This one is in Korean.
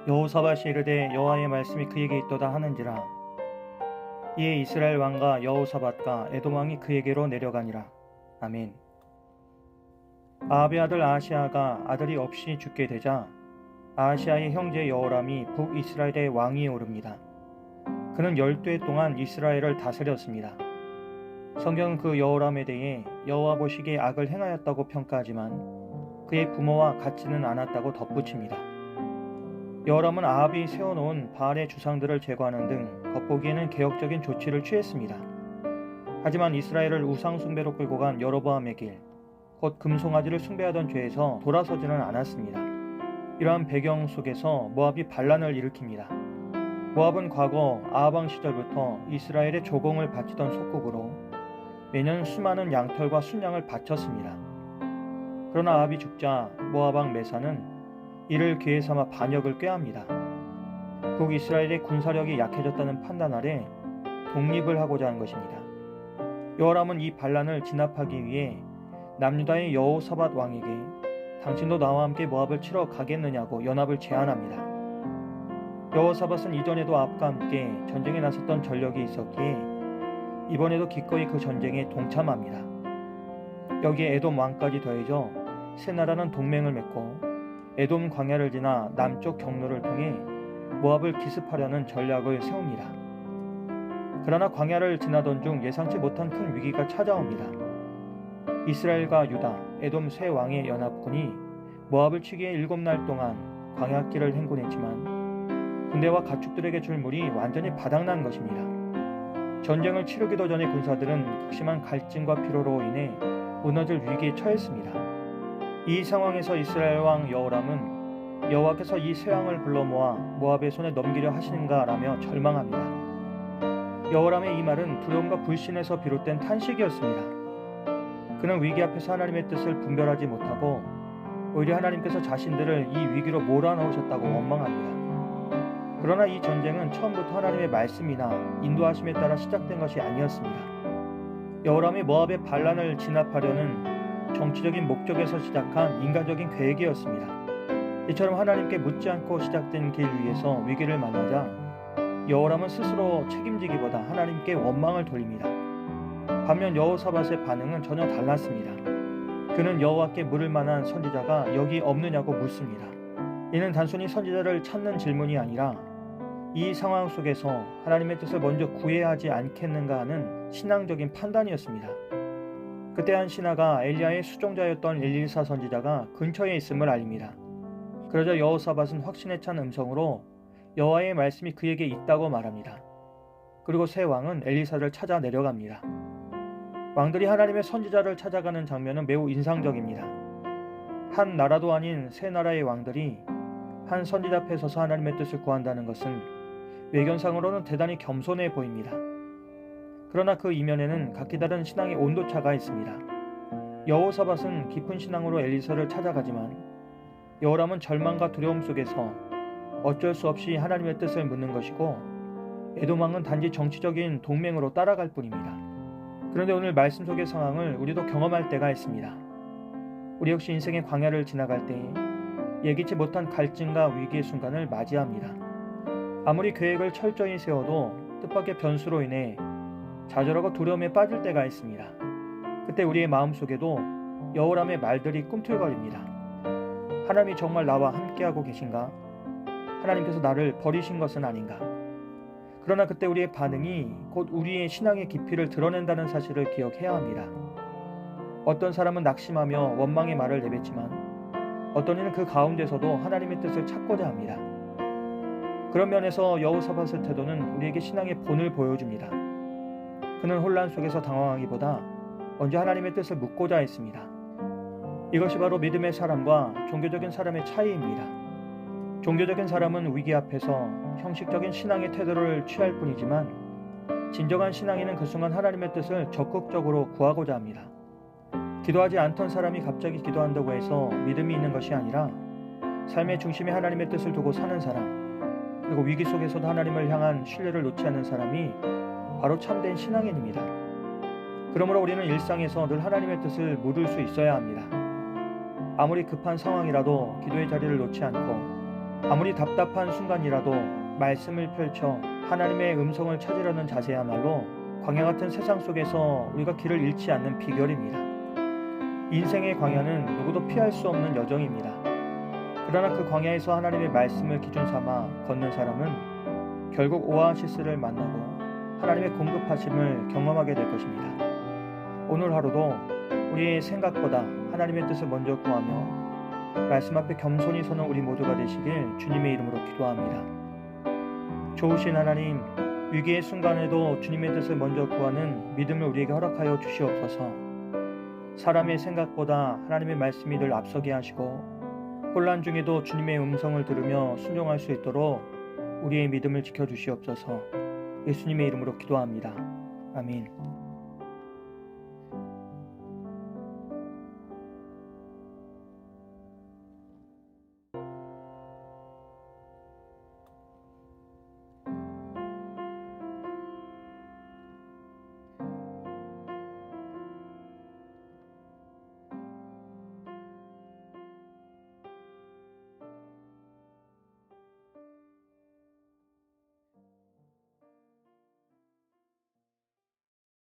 여호사밧이 이르되 여호와의 말씀이 그에게 있도다 하는지라. 이에 이스라엘 왕과 여호사밧과 에돔 왕이 그에게로 내려가니라. 아멘. 아합의 아들 아하시아가 아들이 없이 죽게 되자 아하시아의 형제 여호람이 북이스라엘의 왕위에 오릅니다. 그는 12해 동안 이스라엘을 다스렸습니다. 성경은 그 여호람에 대해 여호와 보시기에 악을 행하였다고 평가하지만 그의 부모와 같지는 않았다고 덧붙입니다. 여호람은 아합이 세워놓은 바알의 주상들을 제거하는 등 겉보기에는 개혁적인 조치를 취했습니다. 하지만 이스라엘을 우상 숭배로 끌고 간 여로보암의 길, 곧 금송아지를 숭배하던 죄에서 돌아서지는 않았습니다. 이러한 배경 속에서 모압이 반란을 일으킵니다. 모압은 과거 아합 왕 시절부터 이스라엘의 조공을 바치던 속국으로 매년 수많은 양털과 순양을 바쳤습니다. 그러나 아합이 죽자 모압 왕 메사는 이를 기회 삼아 반역을 꾀합니다. 북이스라엘의 군사력이 약해졌다는 판단 아래 독립을 하고자 한 것입니다. 여호람은 이 반란을 진압하기 위해 남유다의 여호사밧 왕에게 당신도 나와 함께 모압을 치러 가겠느냐고 연합을 제안합니다. 여호사밧은 이전에도 아합과 함께 전쟁에 나섰던 전력이 있었기에 이번에도 기꺼이 그 전쟁에 동참합니다. 여기에 에돔 왕까지 더해져 세 나라는 동맹을 맺고 에돔 광야를 지나 남쪽 경로를 통해 모압을 기습하려는 전략을 세웁니다. 그러나 광야를 지나던 중 예상치 못한 큰 위기가 찾아옵니다. 이스라엘과 유다, 에돔 세 왕의 연합군이 모압을 치기에 7날 동안 광야길을 행군했지만 군대와 가축들에게 줄 물이 완전히 바닥난 것입니다. 전쟁을 치르기도 전에 군사들은 극심한 갈증과 피로로 인해 무너질 위기에 처했습니다. 이 상황에서 이스라엘 왕 여호람은 여호와께서 이 세 왕을 불러 모아 모압의 손에 넘기려 하시는가라며 절망합니다. 여호람의 이 말은 두려움과 불신에서 비롯된 탄식이었습니다. 그는 위기 앞에서 하나님의 뜻을 분별하지 못하고 오히려 하나님께서 자신들을 이 위기로 몰아넣으셨다고 원망합니다. 그러나 이 전쟁은 처음부터 하나님의 말씀이나 인도하심에 따라 시작된 것이 아니었습니다. 여호람이 모압의 반란을 진압하려는 정치적인 목적에서 시작한 인간적인 계획이었습니다. 이처럼 하나님께 묻지 않고 시작된 길 위에서 위기를 만나자 여호람은 스스로 책임지기보다 하나님께 원망을 돌립니다. 반면 여호사밧의 반응은 전혀 달랐습니다. 그는 여호와께 물을 만한 선지자가 여기 없느냐고 묻습니다. 이는 단순히 선지자를 찾는 질문이 아니라 이 상황 속에서 하나님의 뜻을 먼저 구해야 하지 않겠는가 하는 신앙적인 판단이었습니다. 그때 한 신하가 엘리야의 수종자였던 엘리사 선지자가 근처에 있음을 알립니다. 그러자 여호사밧은 확신에 찬 음성으로 여호와의 말씀이 그에게 있다고 말합니다. 그리고 세 왕은 엘리사를 찾아 내려갑니다. 왕들이 하나님의 선지자를 찾아가는 장면은 매우 인상적입니다. 한 나라도 아닌 세 나라의 왕들이 한 선지자 앞에 서서 하나님의 뜻을 구한다는 것은 외견상으로는 대단히 겸손해 보입니다. 그러나 그 이면에는 각기 다른 신앙의 온도차가 있습니다. 여호사밧은 깊은 신앙으로 엘리사를 찾아가지만 여호람은 절망과 두려움 속에서 어쩔 수 없이 하나님의 뜻을 묻는 것이고 에돔 왕은 단지 정치적인 동맹으로 따라갈 뿐입니다. 그런데 오늘 말씀 속의 상황을 우리도 경험할 때가 있습니다. 우리 역시 인생의 광야를 지나갈 때 예기치 못한 갈증과 위기의 순간을 맞이합니다. 아무리 계획을 철저히 세워도 뜻밖의 변수로 인해 좌절하고 두려움에 빠질 때가 있습니다. 그때 우리의 마음속에도 여호람의 말들이 꿈틀거립니다. 하나님이 정말 나와 함께하고 계신가? 하나님께서 나를 버리신 것은 아닌가? 그러나 그때 우리의 반응이 곧 우리의 신앙의 깊이를 드러낸다는 사실을 기억해야 합니다. 어떤 사람은 낙심하며 원망의 말을 내뱉지만 어떤 이는 그 가운데서도 하나님의 뜻을 찾고자 합니다. 그런 면에서 여호사밧의 태도는 우리에게 신앙의 본을 보여줍니다. 그는 혼란 속에서 당황하기보다 먼저 하나님의 뜻을 묻고자 했습니다. 이것이 바로 믿음의 사람과 종교적인 사람의 차이입니다. 종교적인 사람은 위기 앞에서 형식적인 신앙의 태도를 취할 뿐이지만 진정한 신앙인은 그 순간 하나님의 뜻을 적극적으로 구하고자 합니다. 기도하지 않던 사람이 갑자기 기도한다고 해서 믿음이 있는 것이 아니라 삶의 중심에 하나님의 뜻을 두고 사는 사람, 그리고 위기 속에서도 하나님을 향한 신뢰를 놓지 않는 사람이 바로 참된 신앙인입니다. 그러므로 우리는 일상에서 늘 하나님의 뜻을 물을 수 있어야 합니다. 아무리 급한 상황이라도 기도의 자리를 놓지 않고 아무리 답답한 순간이라도 말씀을 펼쳐 하나님의 음성을 찾으려는 자세야말로 광야 같은 세상 속에서 우리가 길을 잃지 않는 비결입니다. 인생의 광야는 누구도 피할 수 없는 여정입니다. 그러나 그 광야에서 하나님의 말씀을 기준 삼아 걷는 사람은 결국 오아시스를 만나고 하나님의 공급하심을 경험하게 될 것입니다. 오늘 하루도 우리의 생각보다 하나님의 뜻을 먼저 구하며 말씀 앞에 겸손히 서는 우리 모두가 되시길 주님의 이름으로 기도합니다. 좋으신 하나님, 위기의 순간에도 주님의 뜻을 먼저 구하는 믿음을 우리에게 허락하여 주시옵소서. 사람의 생각보다 하나님의 말씀이 늘 앞서게 하시고 혼란 중에도 주님의 음성을 들으며 순종할 수 있도록 우리의 믿음을 지켜주시옵소서. 예수님의 이름으로 기도합니다. 아멘.